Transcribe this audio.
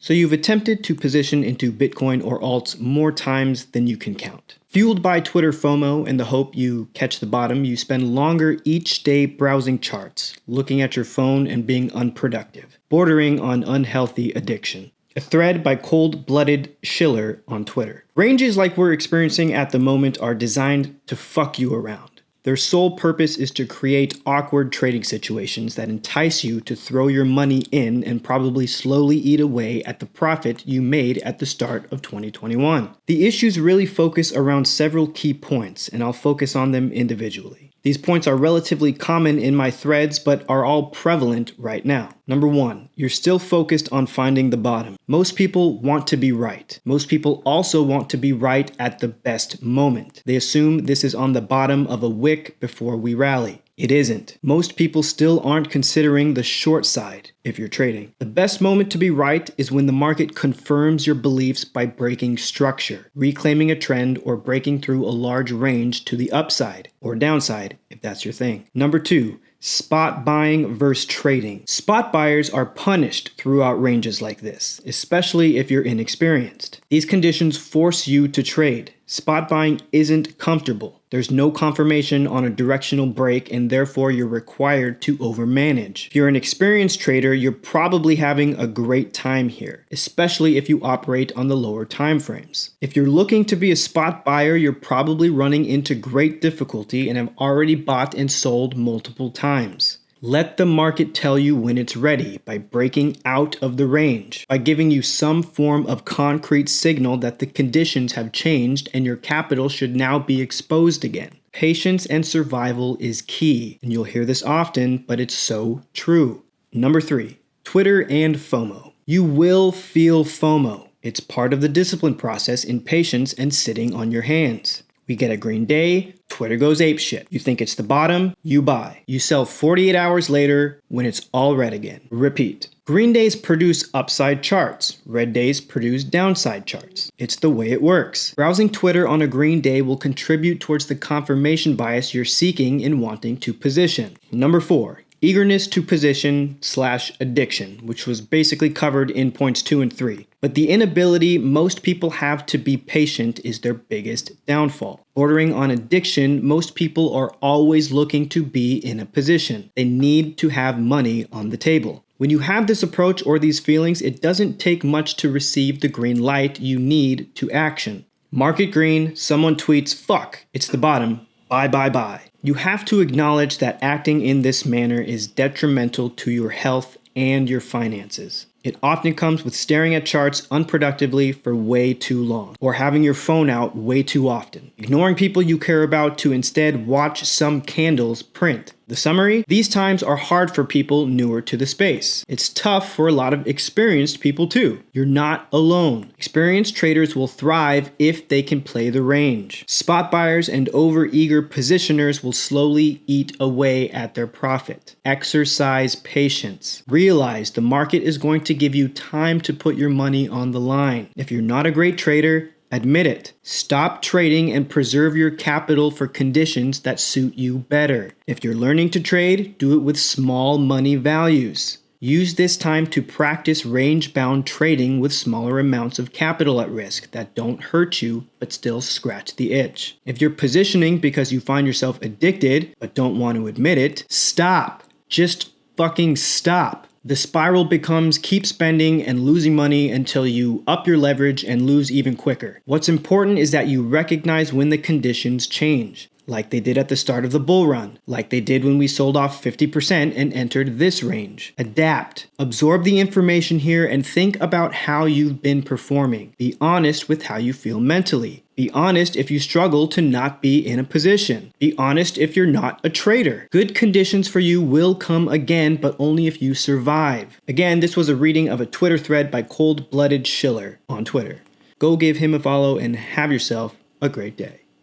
So you've attempted to position into Bitcoin or alts more times than you can count. Fueled by Twitter FOMO and the hope you catch the bottom, you spend longer each day browsing charts, looking at your phone and being unproductive, bordering on unhealthy addiction. A thread by Cold-Blooded Schiller on Twitter. Ranges like we're experiencing at the moment are designed to fuck you around. Their sole purpose is to create awkward trading situations that entice you to throw your money in and probably slowly eat away at the profit you made at the start of 2021. The issues really focus around several key points, and I'll focus on them individually. These points are relatively common in my threads, but are all prevalent right now. Number 1, you're still focused on finding the bottom. Most people want to be right. Most people also want to be right at the best moment. They assume this is on the bottom of a wick before we rally. It isn't. Most people still aren't considering the short side if you're trading. The best moment to be right is when the market confirms your beliefs by breaking structure, reclaiming a trend, or breaking through a large range to the upside or downside if that's your thing. Number 2, spot buying versus trading. Spot buyers are punished throughout ranges like this, especially if you're inexperienced. These conditions force you to trade. Spot buying isn't comfortable. There's no confirmation on a directional break, and therefore you're required to overmanage. If you're an experienced trader, you're probably having a great time here, especially if you operate on the lower time frames. If you're looking to be a spot buyer, you're probably running into great difficulty and have already bought and sold multiple times. Let the market tell you when it's ready by breaking out of the range, by giving you some form of concrete signal that the conditions have changed and your capital should now be exposed again. Patience and survival is key, and you'll hear this often, but it's so true. Number 3, Twitter and FOMO. You will feel FOMO. It's part of the discipline process in patience and sitting on your hands. We get a green day, Twitter goes apeshit. You think it's the bottom, you buy. You sell 48 hours later when it's all red again. Repeat. Green days produce upside charts. Red days produce downside charts. It's the way it works. Browsing Twitter on a green day will contribute towards the confirmation bias you're seeking in wanting to position. Number 4. Eagerness to position / addiction, which was basically covered in points 2 and 3. But the inability most people have to be patient is their biggest downfall. Bordering on addiction, most people are always looking to be in a position. They need to have money on the table. When you have this approach or these feelings, it doesn't take much to receive the green light you need to action. Market green, someone tweets, "Fuck, it's the bottom. Buy, buy, buy." You have to acknowledge that acting in this manner is detrimental to your health and your finances. It often comes with staring at charts unproductively for way too long, or having your phone out way too often, ignoring people you care about to instead watch some candles print. The summary? These times are hard for people newer to the space. It's tough for a lot of experienced people too. You're not alone. Experienced traders will thrive if they can play the range. Spot buyers and overeager positioners will slowly eat away at their profit. Exercise patience. Realize the market is going to give you time to put your money on the line. If you're not a great trader, admit it. Stop trading and preserve your capital for conditions that suit you better. If you're learning to trade, do it with small money values. Use this time to practice range-bound trading with smaller amounts of capital at risk that don't hurt you but still scratch the itch. If you're positioning because you find yourself addicted but don't want to admit it, stop. Just fucking stop. The spiral becomes keep spending and losing money until you up your leverage and lose even quicker. What's important is that you recognize when the conditions change, like they did at the start of the bull run, like they did when we sold off 50% and entered this range. Adapt. Absorb the information here and think about how you've been performing. Be honest with how you feel mentally. Be honest if you struggle to not be in a position. Be honest if you're not a trader. Good conditions for you will come again, but only if you survive. Again, this was a reading of a Twitter thread by Cold-Blooded Schiller on Twitter. Go give him a follow and have yourself a great day.